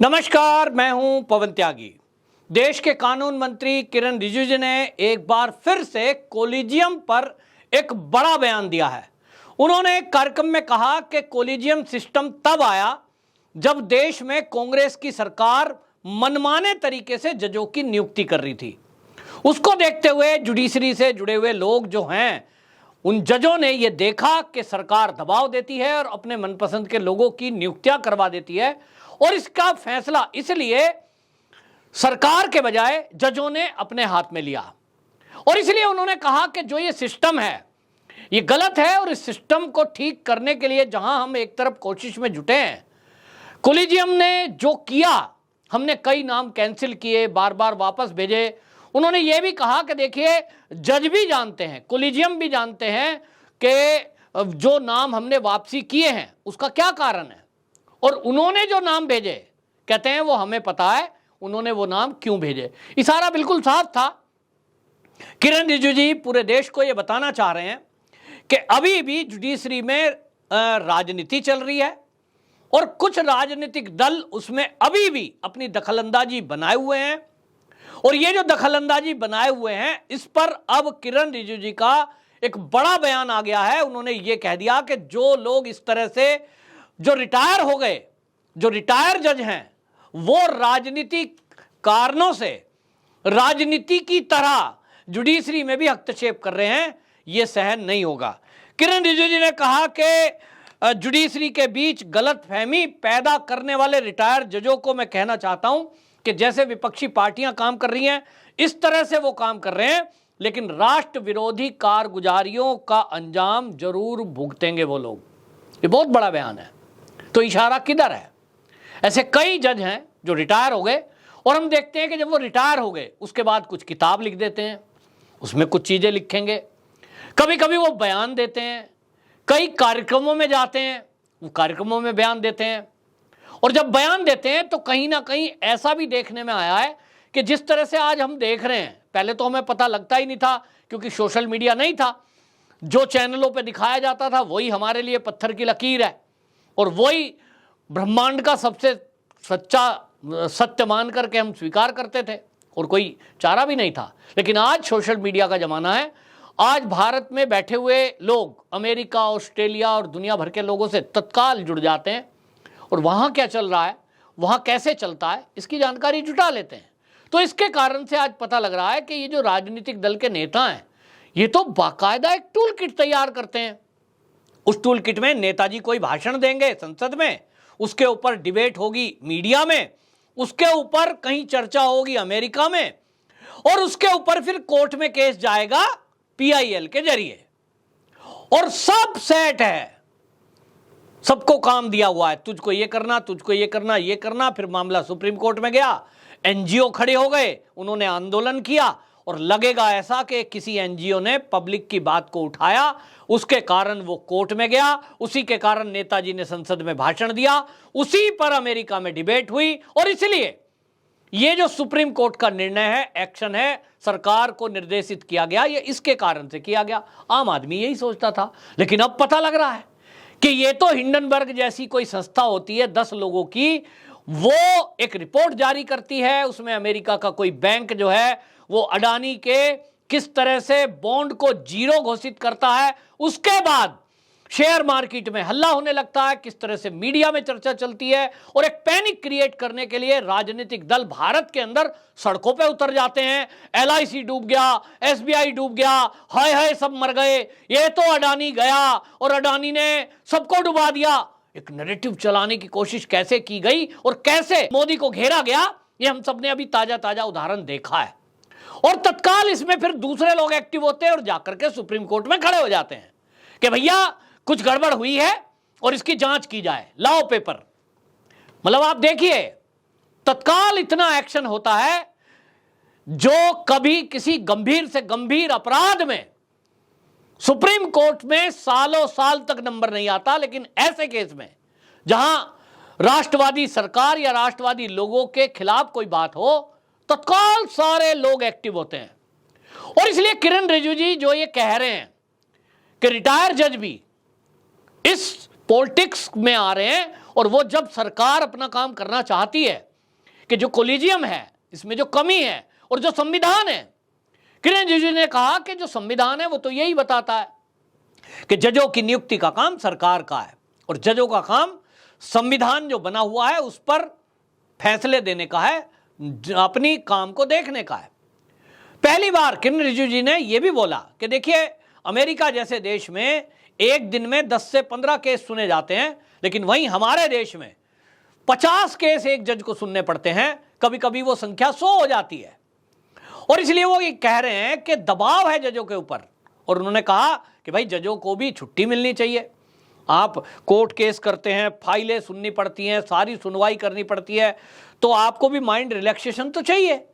नमस्कार, मैं हूं पवन त्यागी। देश के कानून मंत्री किरण रिजिजू ने एक बार फिर से कोलिजियम पर एक बड़ा बयान दिया है। उन्होंने एक कार्यक्रम में कहा कि कोलिजियम सिस्टम तब आया जब देश में कांग्रेस की सरकार मनमाने तरीके से जजों की नियुक्ति कर रही थी। उसको देखते हुए जुडिशरी से जुड़े हुए लोग जो हैं, उन जजों ने यह देखा कि सरकार दबाव देती है और अपने मनपसंद के लोगों की नियुक्तियां करवा देती है, और इसका फैसला इसलिए सरकार के बजाय जजों ने अपने हाथ में लिया। और इसलिए उन्होंने कहा कि जो ये सिस्टम है ये गलत है, और इस सिस्टम को ठीक करने के लिए जहां हम एक तरफ कोशिश में जुटे हैं, कोलिजियम ने जो किया, हमने कई नाम कैंसिल किए, बार बार वापस भेजे। उन्होंने ये भी कहा कि देखिए, जज भी जानते हैं, कोलिजियम भी जानते हैं कि जो नाम हमने वापसी किए हैं उसका क्या कारण है, और उन्होंने जो नाम भेजे कहते हैं वो हमें पता है उन्होंने वो नाम क्यों भेजे। इशारा बिल्कुल साफ था। किरण रिजिजू जी पूरे देश को ये बताना चाह रहे हैं कि अभी भी जुडिशरी में राजनीति चल रही है, और कुछ राजनीतिक दल उसमें अभी भी अपनी दखलंदाजी बनाए हुए हैं। और ये जो दखलंदाजी बनाए हुए हैं, इस पर अब किरण रिजिजू जी का एक बड़ा बयान आ गया है। उन्होंने ये कह दिया कि जो लोग इस तरह से जो रिटायर हो गए, जो रिटायर जज हैं, वो राजनीतिक कारणों से राजनीति की तरह जुडिशरी में भी हस्तक्षेप कर रहे हैं, ये सहन नहीं होगा। किरण रिजिजू जी ने कहा कि जुडिशरी के बीच गलतफहमी पैदा करने वाले रिटायर जजों को मैं कहना चाहता हूं कि जैसे विपक्षी पार्टियां काम कर रही हैं, इस तरह से वो काम कर रहे हैं, लेकिन राष्ट्र विरोधी कारगुजारियों का अंजाम जरूर भुगतेंगे वो लोग। ये बहुत बड़ा बयान है। तो इशारा किधर है? ऐसे कई जज हैं जो रिटायर हो गए, और हम देखते हैं कि जब वो रिटायर हो गए उसके बाद कुछ किताब लिख देते हैं, उसमें कुछ चीजें लिखेंगे, कभी कभी वो बयान देते हैं, कई कार्यक्रमों में जाते हैं, वो कार्यक्रमों में बयान देते हैं। और जब बयान देते हैं तो कहीं ना कहीं ऐसा भी देखने में आया है कि जिस तरह से आज हम देख रहे हैं, पहले तो हमें पता लगता ही नहीं था क्योंकि सोशल मीडिया नहीं था। जो चैनलों पे दिखाया जाता था वही हमारे लिए पत्थर की लकीर है, और वही ब्रह्मांड का सबसे सच्चा सत्य मान करके हम स्वीकार करते थे, और कोई चारा भी नहीं था। लेकिन आज सोशल मीडिया का जमाना है। आज भारत में बैठे हुए लोग अमेरिका, ऑस्ट्रेलिया और दुनिया भर के लोगों से तत्काल जुड़ जाते हैं, और वहाँ क्या चल रहा है, वहाँ कैसे चलता है, इसकी जानकारी जुटा लेते हैं। तो इसके कारण से आज पता लग रहा है कि ये जो राजनीतिक दल के नेता हैं, ये तो बाकायदा एक टूल किट तैयार करते हैं। उस टूल किट में नेताजी कोई भाषण देंगे संसद में, उसके ऊपर डिबेट होगी मीडिया में, उसके ऊपर कहीं चर्चा होगी अमेरिका में, और उसके ऊपर फिर कोर्ट में केस जाएगा PIL के जरिए, और सब सेट है, सबको काम दिया हुआ है, तुझको ये करना, तुझको ये करना, ये करना। फिर मामला सुप्रीम कोर्ट में गया, NGO खड़े हो गए, उन्होंने आंदोलन किया, और लगेगा ऐसा कि किसी NGO ने पब्लिक की बात को उठाया, उसके कारण वो कोर्ट में गया, उसी के कारण नेताजी ने संसद में भाषण दिया, उसी पर अमेरिका में डिबेट हुई। और इसलिए ये जो सुप्रीम कोर्ट का निर्णय है, एक्शन है, सरकार को निर्देशित किया गया, ये इसके कारण से किया गया। आम आदमी यही सोचता था, लेकिन अब पता लग रहा है कि ये तो हिंडनबर्ग जैसी कोई संस्था होती है 10 लोगों की, वो एक रिपोर्ट जारी करती है, उसमें अमेरिका का कोई बैंक जो है वो अडानी के किस तरह से बॉन्ड को जीरो घोषित करता है, उसके बाद शेयर मार्केट में हल्ला होने लगता है, किस तरह से मीडिया में चर्चा चलती है, और एक पैनिक क्रिएट करने के लिए राजनीतिक दल भारत के अंदर सड़कों पे उतर जाते हैं। LIC डूब गया, SBI डूब गया, हाय हाय सब मर गए, ये तो अडानी गया और अडानी ने सबको डुबा दिया। एक नैरेटिव चलाने की कोशिश कैसे की गई और कैसे मोदी को घेरा गया, ये हम सबने अभी ताजा ताजा उदाहरण देखा है। और तत्काल इसमें फिर दूसरे लोग एक्टिव होते हैं और जाकर के सुप्रीम कोर्ट में खड़े हो जाते हैं कि भैया कुछ गड़बड़ हुई है और इसकी जांच की जाए, लाओ पेपर। मतलब आप देखिए, तत्काल इतना एक्शन होता है जो कभी किसी गंभीर से गंभीर अपराध में सुप्रीम कोर्ट में सालों साल तक नंबर नहीं आता, लेकिन ऐसे केस में जहां राष्ट्रवादी सरकार या राष्ट्रवादी लोगों के खिलाफ कोई बात हो, तत्काल सारे लोग एक्टिव होते हैं। और इसलिए किरण रिजिजू जी जो ये कह रहे हैं कि रिटायर जज भी इस पॉलिटिक्स में आ रहे हैं, और वो जब सरकार अपना काम करना चाहती है कि जो कोलिजियम है इसमें जो कमी है और जो संविधान है, किरण रिजिजू ने कहा कि जो संविधान है वो तो यही बताता है कि जजों की नियुक्ति का काम सरकार का है और जजों का काम संविधान जो बना हुआ है उस पर फैसले देने का है, अपनी काम को देखने का है। पहली बार किरण रिजिजू जी ने यह भी बोला कि देखिए अमेरिका जैसे देश में एक दिन में 10 से 15 केस सुने जाते हैं, लेकिन वहीं हमारे देश में 50 केस एक जज को सुनने पड़ते हैं, कभी कभी वो संख्या 100 हो जाती है। और इसलिए वो ये कह रहे हैं कि दबाव है जजों के ऊपर, और उन्होंने कहा कि भाई जजों को भी छुट्टी मिलनी चाहिए। आप कोर्ट केस करते हैं, फाइलें सुननी पड़ती हैं, सारी सुनवाई करनी पड़ती है, तो आपको भी माइंड रिलैक्सेशन तो चाहिए।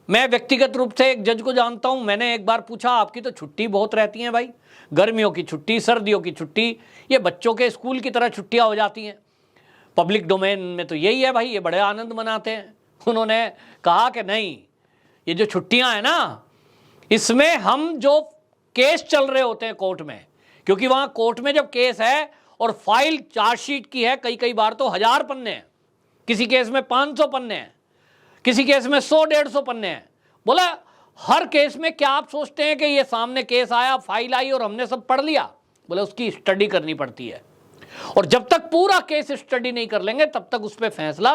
मैं व्यक्तिगत रूप से एक जज को जानता हूं, मैंने एक बार पूछा आपकी तो छुट्टी बहुत रहती है भाई, गर्मियों की छुट्टी, सर्दियों की छुट्टी, ये बच्चों के स्कूल की तरह छुट्टियां हो जाती हैं। पब्लिक डोमेन में तो यही है भाई, ये बड़े आनंद मनाते हैं। उन्होंने कहा कि नहीं, ये जो छुट्टियां हैं ना, इसमें हम जो केस चल रहे होते हैं कोर्ट में, क्योंकि वहां कोर्ट में जब केस है और फाइल चार्जशीट की है, कई बार तो 1000 पन्ने हैं, किसी केस में 500 पन्ने हैं, किसी केस में 100-150 पन्ने हैं। बोला हर केस में क्या आप सोचते हैं कि ये सामने केस आया, फाइल आई और हमने सब पढ़ लिया? बोले उसकी स्टडी करनी पड़ती है, और जब तक पूरा केस स्टडी नहीं कर लेंगे तब तक उस पर फैसला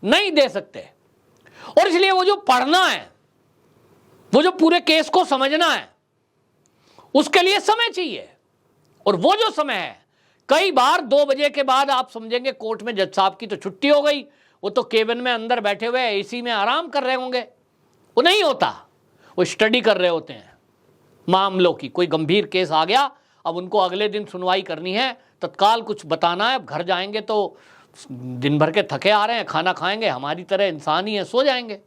नहीं दे सकते। और इसलिए वो जो पढ़ना है, वो जो पूरे केस को समझना है, उसके लिए समय चाहिए। और वो जो समय है, कई बार 2 बजे के बाद आप समझेंगे कोर्ट में जज साहब की तो छुट्टी हो गई, वो तो केबिन में अंदर बैठे हुए एसी में आराम कर रहे होंगे। वो नहीं होता, वो स्टडी कर रहे होते हैं मामलों की। कोई गंभीर केस आ गया, अब उनको अगले दिन सुनवाई करनी है, तत्काल कुछ बताना है। अब घर जाएंगे तो दिन भर के थके आ रहे हैं, खाना खाएंगे, हमारी तरह इंसान ही है, सो जाएंगे।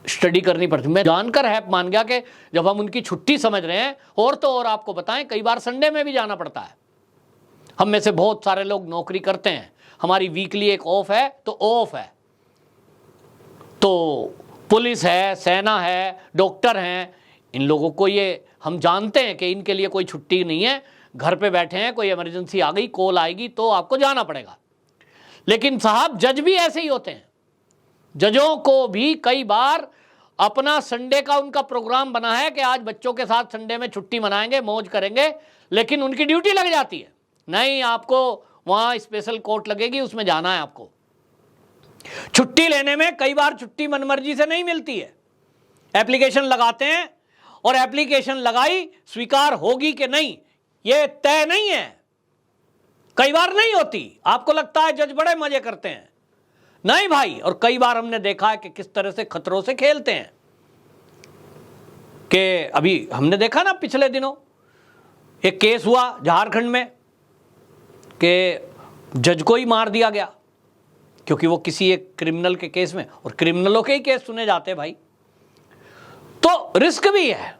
स्टडी करनी पड़ती। मैं जानकर हैप मान गया कि जब हम उनकी छुट्टी समझ रहे हैं, और तो और आपको बताएं कई बार संडे में भी जाना पड़ता है। हम में से बहुत सारे लोग नौकरी करते हैं, हमारी वीकली एक ऑफ है तो ऑफ है, तो पुलिस है, सेना है, डॉक्टर हैं, इन लोगों को ये हम जानते हैं कि इनके लिए कोई छुट्टी नहीं है, घर पे बैठे हैं, कोई इमरजेंसी आ गई, कॉल आएगी तो आपको जाना पड़ेगा। लेकिन साहब जज भी ऐसे ही होते हैं। जजों को भी कई बार अपना संडे का उनका प्रोग्राम बना है कि आज बच्चों के साथ संडे में छुट्टी मनाएंगे, मौज करेंगे, लेकिन उनकी ड्यूटी लग जाती है, नहीं आपको वहां स्पेशल कोर्ट लगेगी, उसमें जाना है आपको। छुट्टी लेने में कई बार छुट्टी मनमर्जी से नहीं मिलती है, एप्लीकेशन लगाते हैं और एप्लीकेशन लगाई, स्वीकार होगी कि नहीं ये तय नहीं है, कई बार नहीं होती। आपको लगता है जज बड़े मजे करते हैं, नहीं भाई। और कई बार हमने देखा है कि किस तरह से खतरों से खेलते हैं। कि अभी हमने देखा ना पिछले दिनों एक केस हुआ झारखंड में कि जज को ही मार दिया गया, क्योंकि वो किसी एक क्रिमिनल के केस में, और क्रिमिनलों के ही केस सुने जाते हैं भाई, तो रिस्क भी है।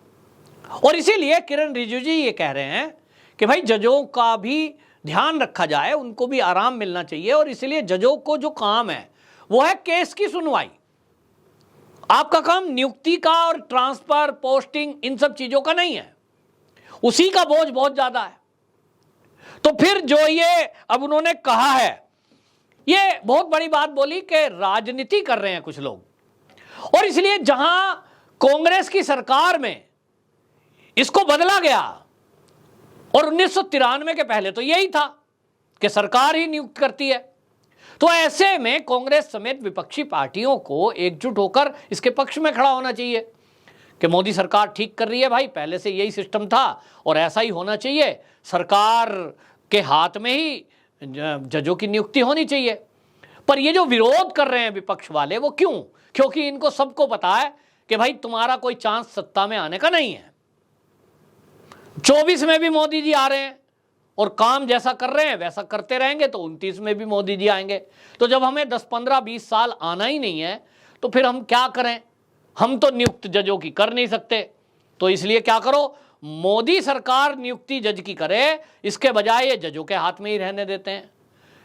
और इसीलिए किरण रिजिजू जी ये कह रहे हैं कि भाई जजों का भी ध्यान रखा जाए, उनको भी आराम मिलना चाहिए। और इसीलिए जजों को जो काम है वो है केस की सुनवाई। आपका काम नियुक्ति का और ट्रांसफर, पोस्टिंग, इन सब चीजों का नहीं है, उसी का बोझ बहुत ज्यादा है। तो फिर जो ये अब उन्होंने कहा है, ये बहुत बड़ी बात बोली कि राजनीति कर रहे हैं कुछ लोग। और इसलिए जहां कांग्रेस की सरकार में इसको बदला गया, और 1993 के पहले तो यही था कि सरकार ही नियुक्त करती है, तो ऐसे में कांग्रेस समेत विपक्षी पार्टियों को एकजुट होकर इसके पक्ष में खड़ा होना चाहिए कि मोदी सरकार ठीक कर रही है भाई, पहले से यही सिस्टम था और ऐसा ही होना चाहिए, सरकार के हाथ में ही जजों की नियुक्ति होनी चाहिए। पर ये जो विरोध कर रहे हैं विपक्ष वाले, वो क्यों? क्योंकि इनको सबको पता है कि भाई तुम्हारा कोई चांस सत्ता में आने का नहीं है। 24 में भी मोदी जी आ रहे हैं और काम जैसा कर रहे हैं वैसा करते रहेंगे तो 29 में भी मोदी जी आएंगे। तो जब हमें 10, 15, 20 साल आना ही नहीं है तो फिर हम क्या करें? हम तो नियुक्त जजों की कर नहीं सकते, तो इसलिए क्या करो, मोदी सरकार नियुक्ति जज की करे, इसके बजाय ये जजों के हाथ में ही रहने देते हैं।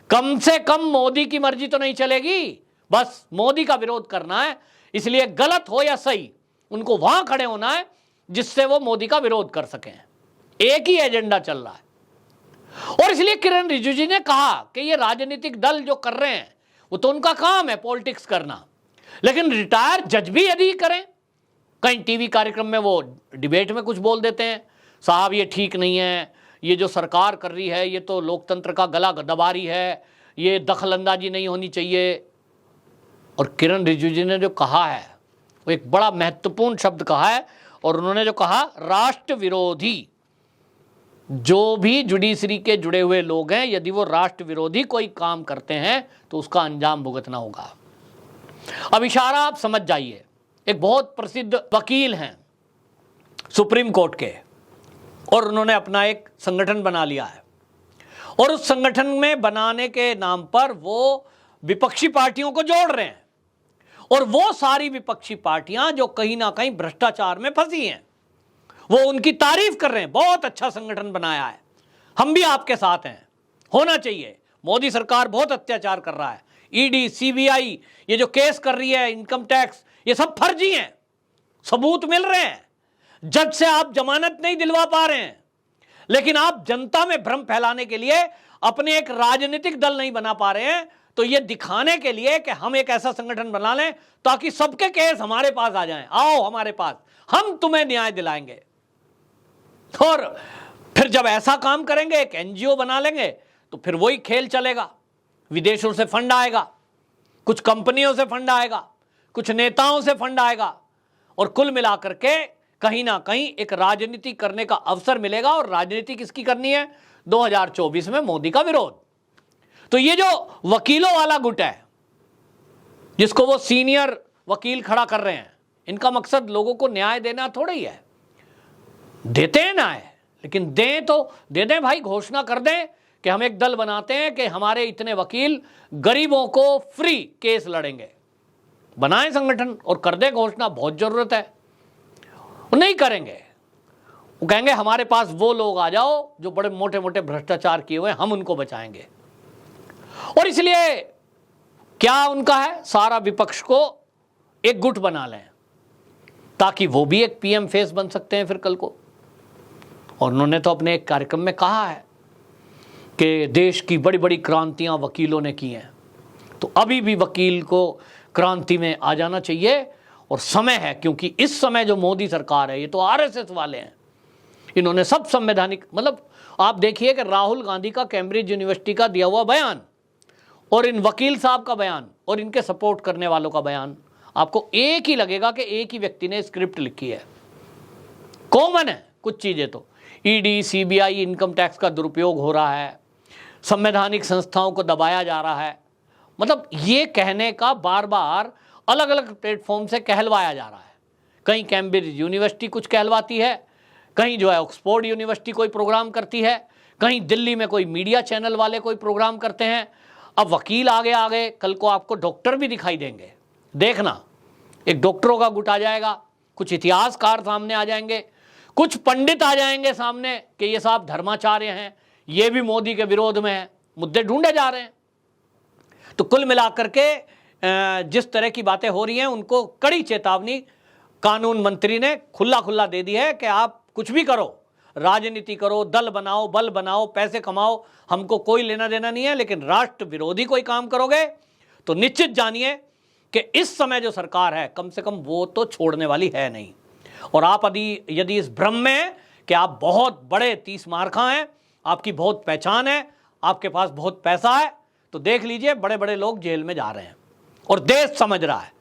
कम से कम मोदी की मर्जी तो नहीं चलेगी, बस मोदी का विरोध करना है। इसलिए गलत हो या सही, उनको वहां खड़े होना है जिससे वो मोदी का विरोध कर सकें। एक ही एजेंडा चल रहा है। और इसलिए किरण रिजिजू जी ने कहा कि ये राजनीतिक दल जो कर रहे हैं वो तो उनका काम है पॉलिटिक्स करना। लेकिन रिटायर जज भी यदि करें, कहीं टीवी कार्यक्रम में वो डिबेट में कुछ बोल देते हैं, साहब ये ठीक नहीं है, ये जो सरकार कर रही है ये तो लोकतंत्र का गला दबा रही है, ये दखलंदाजी नहीं होनी चाहिए। और किरण रिजिजू ने जो कहा है वो एक बड़ा महत्वपूर्ण शब्द कहा है, और उन्होंने जो कहा राष्ट्र विरोधी, जो भी जुडिशरी के जुड़े हुए लोग हैं यदि वो राष्ट्र विरोधी कोई काम करते हैं तो उसका अंजाम भुगतना होगा। अब इशारा आप समझ जाइए, एक बहुत प्रसिद्ध वकील हैं सुप्रीम कोर्ट के, और उन्होंने अपना एक संगठन बना लिया है, और उस संगठन में बनाने के नाम पर वो विपक्षी पार्टियों को जोड़ रहे हैं, और वो सारी विपक्षी पार्टियां जो कहीं ना कहीं भ्रष्टाचार में फंसी हैं वो उनकी तारीफ कर रहे हैं, बहुत अच्छा संगठन बनाया है, हम भी आपके साथ हैं, होना चाहिए, मोदी सरकार बहुत अत्याचार कर रहा है, ईडी सीबीआई ये जो केस कर रही है, इनकम टैक्स, ये सब फर्जी हैं, सबूत मिल रहे हैं, जज से आप जमानत नहीं दिलवा पा रहे हैं, लेकिन आप जनता में भ्रम फैलाने के लिए अपने एक राजनीतिक दल नहीं बना पा रहे हैं, तो ये दिखाने के लिए कि हम एक ऐसा संगठन बना लें ताकि सबके केस हमारे पास आ जाएं, आओ हमारे पास, हम तुम्हें न्याय दिलाएंगे। और फिर जब ऐसा काम करेंगे, एक एनजीओ बना लेंगे, तो फिर वही खेल चलेगा, विदेशों से फंड आएगा, कुछ कंपनियों से फंड आएगा, कुछ नेताओं से फंड आएगा, और कुल मिलाकर के कहीं ना कहीं एक राजनीति करने का अवसर मिलेगा। और राजनीति किसकी करनी है? 2024 में मोदी का विरोध। तो ये जो वकीलों वाला गुट है जिसको वो सीनियर वकील खड़ा कर रहे हैं, इनका मकसद लोगों को न्याय देना थोड़ा ही है, देते हैं न्याय, लेकिन दें तो दे दें भाई, घोषणा कर दें कि हम एक दल बनाते हैं कि हमारे इतने वकील गरीबों को फ्री केस लड़ेंगे, बनाएं संगठन और कर दें घोषणा, बहुत जरूरत है। वो नहीं करेंगे, वो कहेंगे हमारे पास वो लोग आ जाओ जो बड़े मोटे मोटे भ्रष्टाचार किए हुए हैं, हम उनको बचाएंगे। और इसलिए क्या उनका है, सारा विपक्ष को एक गुट बना लें ताकि वो भी एक पीएम फेस बन सकते हैं फिर कल को। और उन्होंने तो अपने एक कार्यक्रम में कहा है कि देश की बड़ी बड़ी क्रांतियां वकीलों ने की हैं, तो अभी भी वकील को क्रांति में आ जाना चाहिए और समय है, क्योंकि इस समय जो मोदी सरकार है ये तो आरएसएस वाले हैं, इन्होंने सब संवैधानिक, मतलब आप देखिए कि राहुल गांधी का कैम्ब्रिज यूनिवर्सिटी का दिया हुआ बयान और इन वकील साहब का बयान और इनके सपोर्ट करने वालों का बयान, आपको एक ही लगेगा कि एक ही व्यक्ति ने स्क्रिप्ट लिखी है, कॉमन है कुछ चीजें। तो ईडी सीबीआई इनकम टैक्स का दुरुपयोग हो रहा है, संवैधानिक संस्थाओं को दबाया जा रहा है, मतलब ये कहने का बार बार अलग अलग प्लेटफॉर्म से कहलवाया जा रहा है। कहीं कैम्ब्रिज यूनिवर्सिटी कुछ कहलवाती है, कहीं जो है ऑक्सफोर्ड यूनिवर्सिटी कोई प्रोग्राम करती है, कहीं दिल्ली में कोई मीडिया चैनल वाले कोई प्रोग्राम करते हैं। अब वकील आगे आगे, कल को आपको डॉक्टर भी दिखाई देंगे, देखना, एक डॉक्टरों का गुट आ जाएगा, कुछ इतिहासकार सामने आ जाएंगे, कुछ पंडित आ जाएंगे सामने कि ये साहब धर्माचार्य हैं, ये भी मोदी के विरोध में है, मुद्दे ढूंढे जा रहे हैं। तो कुल मिलाकर के जिस तरह की बातें हो रही हैं उनको कड़ी चेतावनी कानून मंत्री ने खुला खुला दे दी है कि आप कुछ भी करो, राजनीति करो, दल बनाओ, बल बनाओ, पैसे कमाओ, हमको कोई लेना देना नहीं है, लेकिन राष्ट्र विरोधी कोई काम करोगे तो निश्चित जानिए कि इस समय जो सरकार है कम से कम वो तो छोड़ने वाली है नहीं। और आप यदि इस भ्रम में हैं कि आप बहुत बड़े 30 मार्खा हैं, आपकी बहुत पहचान है, आपके पास बहुत पैसा है, तो देख लीजिए बड़े बड़े लोग जेल में जा रहे हैं और देश समझ रहा है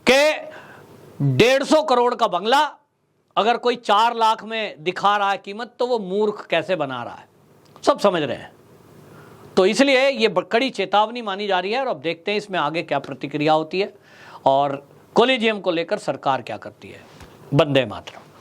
कि 150 करोड़ का बंगला अगर कोई 4 लाख में दिखा रहा है कीमत, तो वो मूर्ख कैसे बना रहा है, सब समझ रहे हैं। तो इसलिए ये कड़ी चेतावनी मानी जा रही है और अब देखते हैं इसमें आगे क्या प्रतिक्रिया होती है और कोलिजियम को लेकर सरकार क्या करती है। वंदे मातरम।